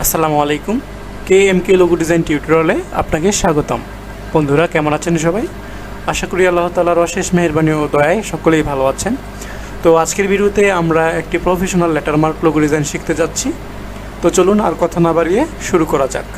আসসালামু আলাইকুম। কে logo design টিউটোরিয়ালে আপনাকে স্বাগতম। বন্ধুরা, কেমন আছেন সবাই? আশা করি আল্লাহ তাআলার অশেষ মেহেরবানি ও দয়ায় সকলেই ভালো আছেন। তো আজকের ভিডিওতে আমরা একটি প্রফেশনাল লেটারমার্ক লোগো ডিজাইন শিখতে যাচ্ছি। তো চলুন আর কথা না বাড়িয়ে শুরু করা যাক।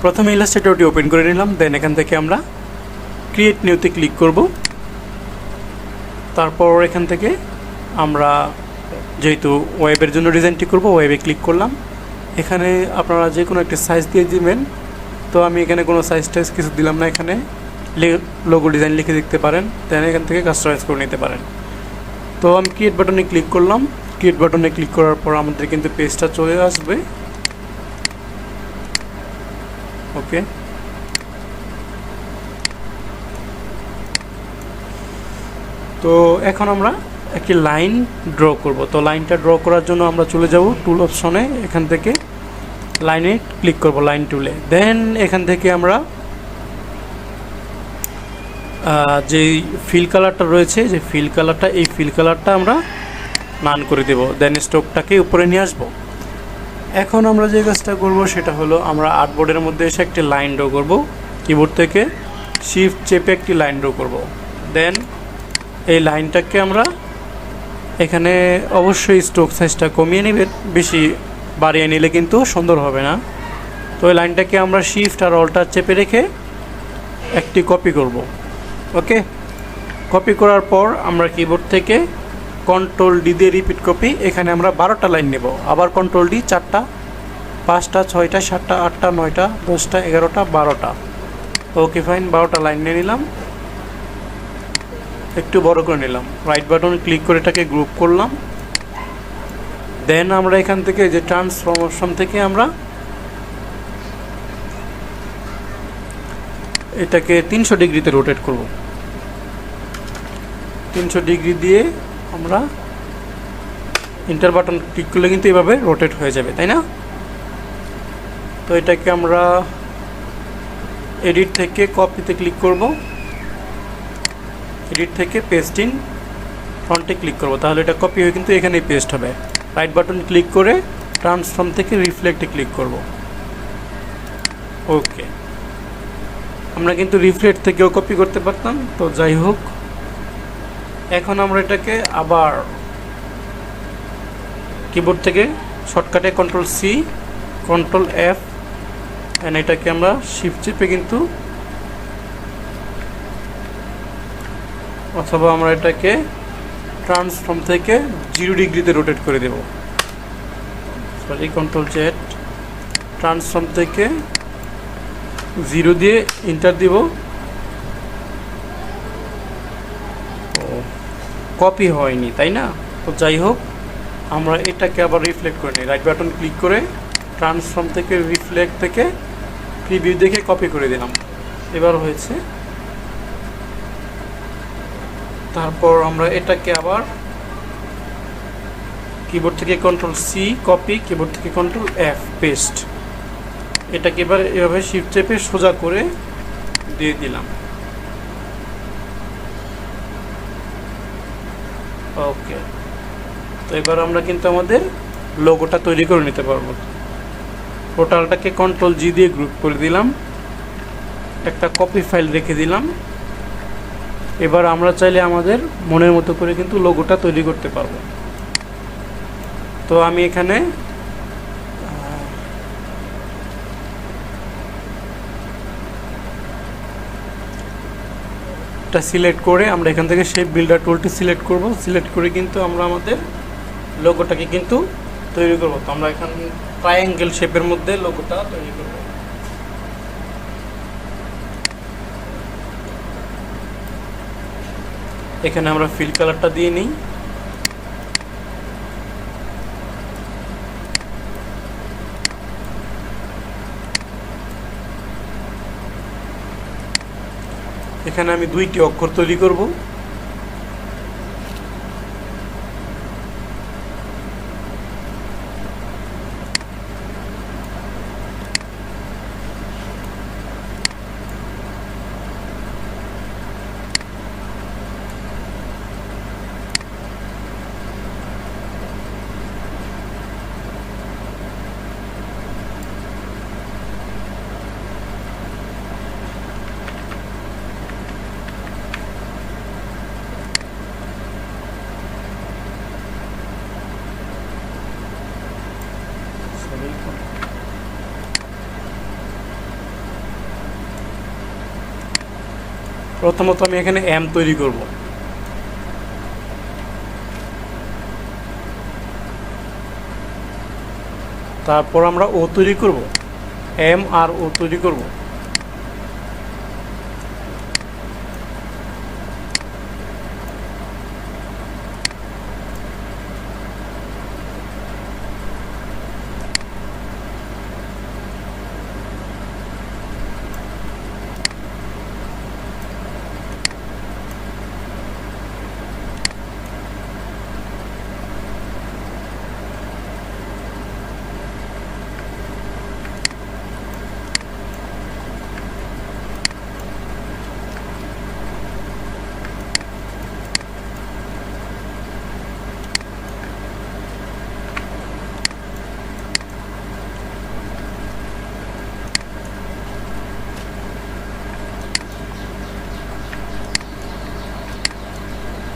প্রথমে ইলাস্ট্রেটরটি ওপেন করে নিলাম, দেন এখান থেকে আমরা ক্রিয়েট নিউতে ক্লিক করব। তারপর এখান থেকে আমরা যেহেতু ওয়েবের জন্য ডিজাইনটি করব, ওয়েবে ক্লিক করলাম। এখানে আপনারা যে কোনো একটা সাইজ দিয়ে দিবেন। তো আমি এখানে কোনো সাইজ টাইজ কিছু দিলাম না, এখানে লোগো ডিজাইন লিখে দেখতে পারেন, দেন এখান থেকে কাস্টমাইজ করে নিতে পারেন। তো আমি ক্রিয়েট বাটনে ক্লিক করলাম। ক্রিয়েট বাটনে ক্লিক করার পর আমাদের কিন্তু পেজটা চলে আসবে। ওকে, তো এখন আমরা একটি লাইন ড্র করব। তো লাইনটা ড্র করার জন্য আমরা চলে যাব টুল অপশনে, এখান থেকে লাইনে ক্লিক করব, লাইন টুলে। দেন এখান থেকে আমরা যেই ফিল কালারটা রয়েছে, যে ফিল কালারটা, এই ফিল কালারটা আমরা নান করে দেব। দেন স্ট্রোকটাকে উপরে নিয়ে আসব। এখন আমরা যে কাজটা করব সেটা হলো আমরা আর্টবোর্ডের মধ্যে এসে একটি লাইন ড্র করব। কিবোর্ড থেকে শিফট চেপে একটি লাইন ড্র করব। দেন এই লাইনটাকে আমরা এখানে অবশ্যই স্ট্রোক সাইজটা কমিয়ে নেবেন, বেশি বাড়িয়ে নিলে কিন্তু সুন্দর হবে না। তো এই লাইনটাকে আমরা শিফট আর অল্টার চেপে রেখে একটি কপি করব। ওকে, কপি করার পর আমরা কিবোর্ড থেকে কন্ট্রোল ডি দিয়ে রিপিট কপি, এখানে আমরা 12টা লাইন নেব। আবার কন্ট্রোল ডি, 4টা, 5টা, 6টা, 7টা, 8টা, 9টা, 10টা, 11টা, 12টা। ওকে ফাইন, 12টা লাইন নিয়ে নিলাম, একটু বড় করে নিলাম। রাইট বাটন ক্লিক করে এটাকে গ্রুপ করলাম। দেন আমরা এখান থেকে যে ট্রান্সফর্ম অপশন থেকে আমরা এটাকে 300 ডিগ্রিতে রোটেট করব। 300 ডিগ্রি দিয়ে আমরা এন্টার বাটন ক্লিক করলে কিন্তু এভাবে রোটেট হয়ে যাবে, তাই না? তো এটাকে আমরা এডিট থেকে কপিতে ক্লিক করব, এডিট থেকে পেস্ট ইন ফ্রন্টে ক্লিক করব, তাহলে এটা কপি হয়ে কিন্তু এখানেই পেস্ট হবে। রাইট বাটন ক্লিক করে ট্রান্সফর্ম থেকে রিফ্লেক্টে ক্লিক করব। ওকে, আমরা কিন্তু রিফ্লেক্ট থেকেও কপি করতে পারতাম। তো যাই হোক, এখন আমরা এটাকে আবার কিবোর্ড থেকে শর্টকাটে control C, control F, and এটাকে আমরা শিফট চেপে কিন্তু, অথবা আমরা এটাকে ট্রান্সফর্ম থেকে 0 ডিগ্রিতে রোটেট করে দেব। সরি, কন্ট্রোল জেড, ট্রান্সফর্ম থেকে 0 দিয়ে এন্টার দিব। কপি হয়নি, তাই না? তো যাই হোক, আমরা এটাকে আবার রিফ্লেক্ট করে নিই। রাইট বাটন ক্লিক করে ট্রান্সফর্ম থেকে রিফ্লেক্ট থেকে প্রিভিউ দেখে কপি করে দিলাম, এবার হয়েছে। তারপর আমরা এটাকে আবার কিবোর্ড থেকে কন্ট্রোল সি কপি, কিবোর্ড থেকে কন্ট্রোল এফ পেস্ট, এটাকে এবার এভাবে শিফট চেপে সোজা করে দিয়ে দিলাম। ওকে, তো এবার আমরা কিন্তু আমাদের লোগোটা তৈরি করে নিতে পারবো। টোটালটাকে কন্ট্রোল জি দিয়ে গ্রুপ করে দিলাম, একটা কপি ফাইল রেখে দিলাম। এবার আমরা চাইলে আমাদের মনের মতো করে কিন্তু লোগোটা তৈরি করতে পারবো। তো আমি এখানে এটা সিলেক্ট করে আমরা এখান থেকে শেপ বিল্ডার টুলটি সিলেক্ট করব। সিলেক্ট করে কিন্তু আমরা আমাদের লোগোটাকে কিন্তু তৈরি করব। তো আমরা এখানে ট্রায়াঙ্গেল শেপের মধ্যে লোগোটা তৈরি করব। এখানে আমরা ফিল কালারটা দিয়ে নিই। এখানে আমি 2টি অক্ষর তৈরি করব। প্রথমত আমি এখানে এম তৈরি করব। তারপর আমরা ও তৈরি করব, এম আর ও তৈরি করব।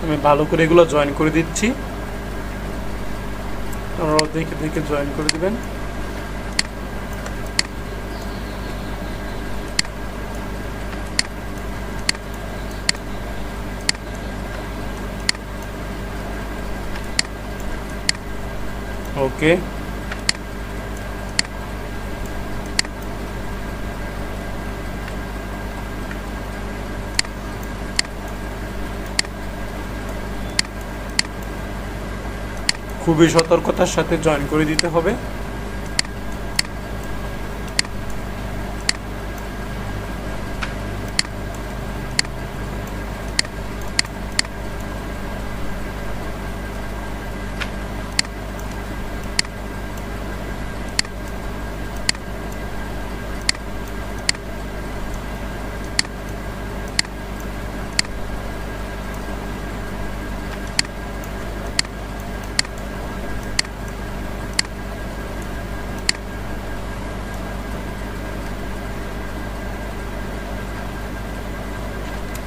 আমি ভালো করে এগুলো জয়েন করে দিচ্ছি, আপনারাও দেখে দেখে জয়েন করে দিবেন। ওকে, খুবই সতর্কতার সাথে জয়েন করে দিতে হবে।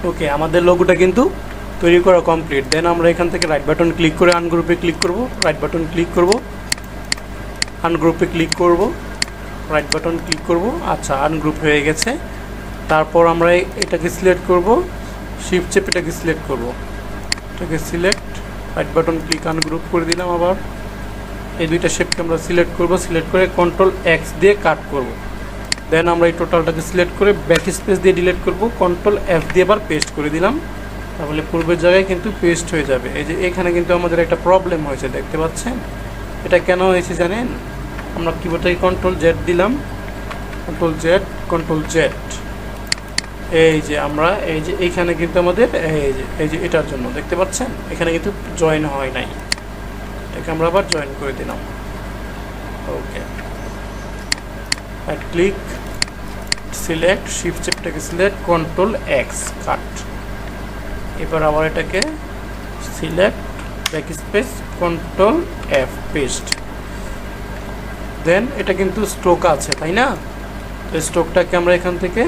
ওকে, আমাদের লোগোটা কিন্তু তৈরি করা কমপ্লিট। দেন আমরা এখান থেকে রাইট বাটন ক্লিক করে আনগ্রুপে ক্লিক করব, রাইট বাটন ক্লিক করব, আনগ্রুপে ক্লিক করব, রাইট বাটন ক্লিক করব। আচ্ছা, আনগ্রুপ হয়ে গেছে। তারপর আমরা এটাকে সিলেক্ট করব, শিফট চেপে এটাকে সিলেক্ট করব, এটাকে select, right button click, ungroup করে দিলাম। আবার এই দুইটা শেপকে আমরা সিলেক্ট করব, সিলেক্ট করে কন্ট্রোল এক্স দিয়ে কাট করব। দেন আমরা এই টোটালটাকে সিলেক্ট করে ব্যাক স্পেস দিয়ে ডিলিট করব, কন্ট্রোল এফ দিয়ে আবার পেস্ট করে দিলাম। তাহলে পূর্বের জায়গায় কিন্তু পেস্ট হয়ে যাবে। এই যে এখানে কিন্তু আমাদের একটা প্রবলেম হয়েছে, দেখতে পাচ্ছেন? এটা কেন হয়েছে জানেন? আমরা কিবোর্ড থেকে কন্ট্রোল জেড দিলাম, কন্ট্রোল জেড, কন্ট্রোল জেড। এই যে আমরা এই যে এইখানে কিন্তু আমাদের এই যে এটার জন্য দেখতে পাচ্ছেন এখানে কিন্তু জয়েন হয় নাই। এটাকে আমরা আবার জয়েন করে দিলাম। Okay, right click, select, shift চেপটাকে সিলেক্ট, কন্ট্রোল এক্স কাট। এবার আবার এটাকে select, back space, control F paste. Then এটা কিন্তু স্ট্রোক আছে, তাই না? তো স্ট্রোকটাকে আমরা এখান থেকে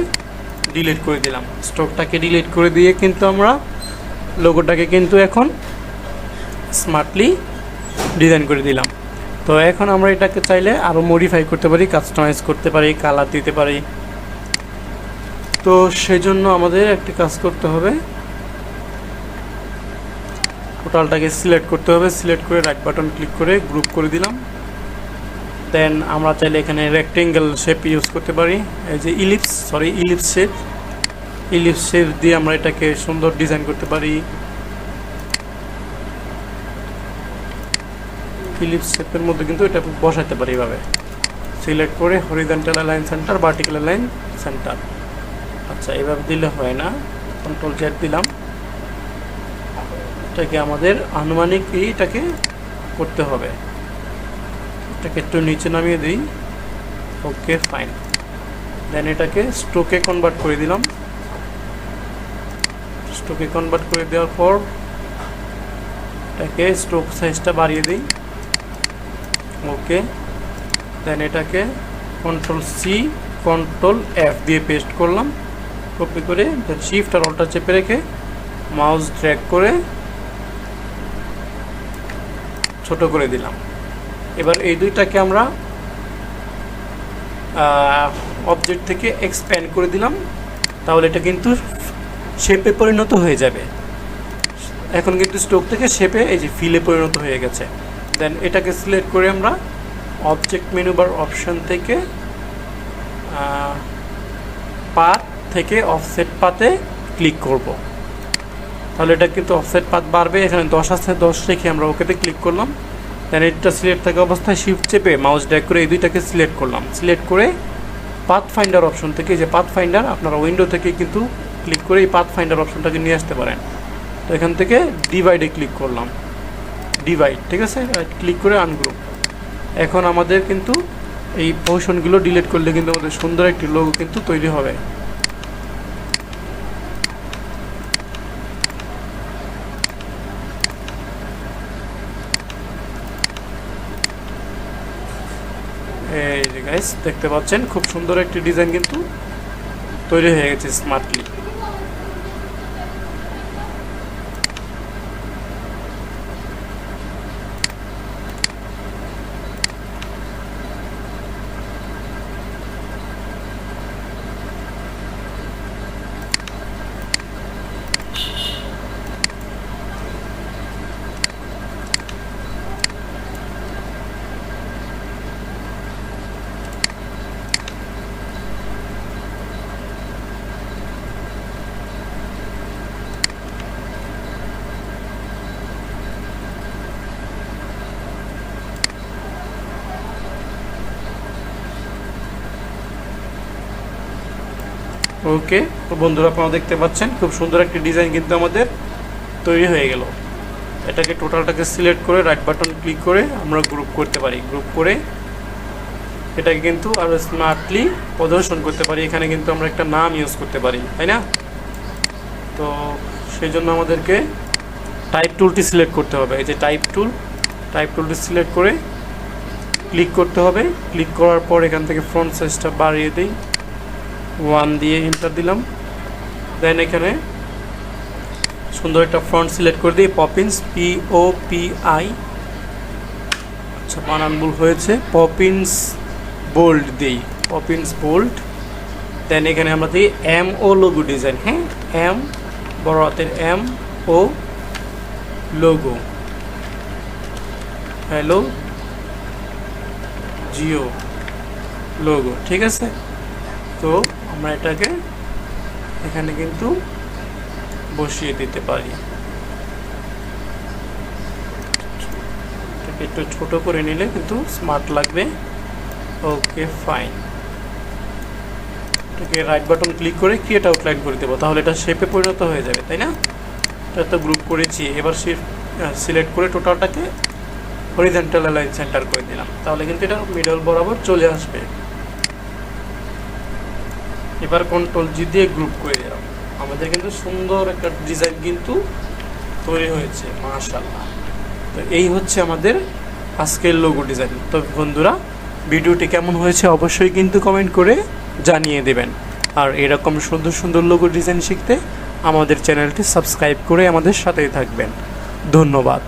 ডিলিট করে দিলাম। স্ট্রোকটাকে ডিলিট করে দিয়ে কিন্তু আমরা লোগোটাকে কিন্তু এখন স্মার্টলি ডিজাইন করে দিলাম। তো এখন আমরা এটাকে চাইলে আরও মডিফাই করতে পারি, কাস্টমাইজ করতে পারি, কালার দিতে পারি। তো সেই জন্য আমাদের একটি কাজ করতে হবে, টোটালটাকে সিলেক্ট করতে হবে। সিলেক্ট করে রাইট বাটন ক্লিক করে গ্রুপ করে দিলাম। দেন আমরা চাইলে এখানে রেক্টেঙ্গেল শেপ ইউজ করতে পারি, এই যে ইলিপস শেপ দিয়ে আমরা এটাকে সুন্দর ডিজাইন করতে পারি। ইলিপস শেপের মধ্যে কিন্তু এটা বসাতে পারি এভাবে, সিলেক্ট করে horizontal line centre, vertical line centre. আচ্ছা, এভাবে দিলে হয় না, কন্ট্রোল জেড দিলাম। এটাকে আমাদের আনুমানিক এইটাকে করতে হবে, এটাকে একটু নিচে নামিয়ে দিই। ওকে, ফাইন। দেন এটাকে স্ট্রোকে কনভার্ট করে দিলাম। স্ট্রোকে কনভার্ট করে দেওয়ার পর এটাকে স্ট্রোক সাইজটা বাড়িয়ে দিই। ওকে, দেন এটাকে কন্ট্রোল সি, কন্ট্রোল এফ দিয়ে পেস্ট করলাম, কপি করে দেন শিফট আর অল্টার চেপে রেখে মাউস ড্র্যাগ করে ছোট করে দিলাম। এবার এই দুইটাকে আমরা অবজেক্ট থেকে এক্সপ্যান্ড করে দিলাম, তাহলে এটা কিন্তু শেপে পরিণত হয়ে যাবে। এখন কিন্তু স্ট্রোক থেকে শেপে এই যে ফিলে পরিণত হয়ে গেছে। দেন এটাকে সিলেক্ট করে আমরা অবজেক্ট মেনু বার অপশন থেকে পাথ থেকে অফসেট পাতে ক্লিক করব, তাহলে এটা কিন্তু অফসেট পাথ বাড়বে। এখানে 10 আছে, 10 রেখে আমরা ওকেতে ক্লিক করলাম। দেন এটা সিলেক্ট থাকা অবস্থায় শিফট চেপে মাউস ড্র্যাগ করে এই দুইটাকে সিলেক্ট করলাম। সিলেক্ট করে পাথ ফাইন্ডার অপশন থেকে, যে পাথ ফাইন্ডার আপনারা উইন্ডো থেকে কিন্তু ক্লিক করে এই পাথ ফাইন্ডার অপশনটাকে নিয়ে আসতে পারেন। তো এখান থেকে ডিভাইডে ক্লিক করলাম, ডিভাইড, ঠিক আছে, ক্লিক করে আনগ্রুপ। এখন আমাদের কিন্তু এই পোর্শনগুলো ডিলিট করলে কিন্তু আমাদের সুন্দর একটি লোগো কিন্তু তৈরি হবে। এই যে গাইস দেখতে পাচ্ছেন খুব সুন্দর একটি ডিজাইন কিন্তু তৈরি হয়ে গেছে স্মার্টলি। ওকে, তো বন্ধুরা আপনারা দেখতে পাচ্ছেন খুব সুন্দর একটি ডিজাইন কিন্তু আমাদের তৈরি হয়ে গেল। এটাকে টোটালটাকে সিলেক্ট করে রাইট বাটন ক্লিক করে আমরা গ্রুপ করতে পারি। গ্রুপ করে এটাকে কিন্তু আরও স্মার্টলি প্রদর্শন করতে পারি। এখানে কিন্তু আমরা একটা নাম ইউজ করতে পারি, তাই না? তো সেই জন্য আমাদেরকে টাইপ টুলটি সিলেক্ট করতে হবে। এই যে টাইপ টুলটি সিলেক্ট করে ক্লিক করতে হবে। ক্লিক করার পর এখান থেকে ফ্রন্ট সাইজটা বাড়িয়ে দিই, 1 দিয়ে এন্টার দিলাম। দেন এখানে সুন্দর একটা ফন্ট সিলেক্ট করে দিই, পপিন্স, POPI, আচ্ছা বানান ভুল হয়েছে, পপিন্স বোল্ড দিই, পপিন্স বোল্ড। দেন এখানে আমরা দিই MO লোগো ডিজাইন, হ্যাঁ M বড় হাতের MO logo, hello Jio logo, ঠিক আছে। তো আমরা এটাকে এখানে কিন্তু বসিয়ে দিতে পারি। এটাকে একটু ছোট করে নিলে কিন্তু স্মার্ট লাগবে। ওকে ফাইন, এটাকে রাইট বাটন ক্লিক করে ক্রিয়েট আউটলাইন করে দেবো, তাহলে এটা শেপে পরিণত হয়ে যাবে, তাই না? এটা তো গ্রুপ করেছি, এবার সিলেক্ট করে টোটালটাকে হরিজন্টাল লাইন সেন্টার করে দিলাম, তাহলে কিন্তু এটা মিডল বরাবর চলে আসবে। এবার কন্ট্রোল জি দিয়ে গ্রুপ করে দিলাম, আমাদের কিন্তু সুন্দর একটা ডিজাইন কিন্তু তৈরি হয়েছে, মাশাআল্লাহ। তো এই হচ্ছে আমাদের আজকের লোগো ডিজাইন। তো বন্ধুরা ভিডিওটি কেমন হয়েছে অবশ্যই কিন্তু কমেন্ট করে জানিয়ে দেবেন। আর এরকম সুন্দর সুন্দর লোগো ডিজাইন শিখতে আমাদের চ্যানেলটি সাবস্ক্রাইব করে আমাদের সাথেই থাকবেন। ধন্যবাদ।